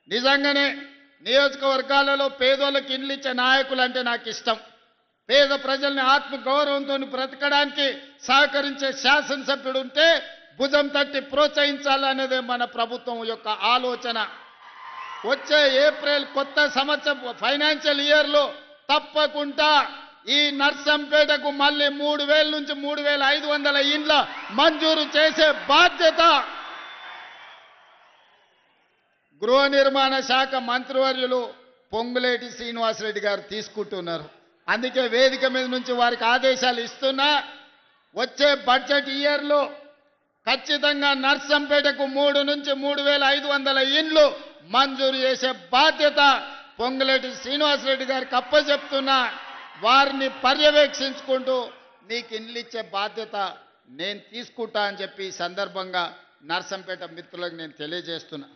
నిజంగానే నియోజకవర్గాలలో పేదోళ్ళకి ఇండ్లు ఇచ్చే నాయకులు అంటే నాకు ఇష్టం. పేద ప్రజల్ని ఆత్మ గౌరవంతో బ్రతకడానికి సహకరించే శాసనసభ్యుడు ఉంటే భుజం తట్టి ప్రోత్సహించాలనేదే మన ప్రభుత్వం యొక్క ఆలోచన. వచ్చే ఏప్రిల్ కొత్త సంవత్సరం ఫైనాన్షియల్ ఇయర్లో తప్పకుండా ఈ నర్సంపేటకు మళ్ళీ 3,000 నుంచి 3,500 ఇండ్ల మంజూరు చేసే బాధ్యత గృహ నిర్మాణ శాఖ మంత్రివర్యులు పొంగులేటి శ్రీనివాసరెడ్డి గారు తీసుకుంటున్నారు. అందుకే వేదిక మీద నుంచి వారికి ఆదేశాలు ఇస్తున్నా. వచ్చే బడ్జెట్ ఇయర్లో ఖచ్చితంగా నర్సంపేటకు 3 నుంచి 3,500 ఇండ్లు మంజూరు చేసే బాధ్యత పొంగులేటి శ్రీనివాసరెడ్డి గారికి అప్పచెప్తున్నా. వారిని పర్యవేక్షించుకుంటూ మీకు ఇండ్లు ఇచ్చే బాధ్యత నేను తీసుకుంటా అని చెప్పి ఈ సందర్భంగా నర్సంపేట మిత్రులకు నేను తెలియజేస్తున్నా.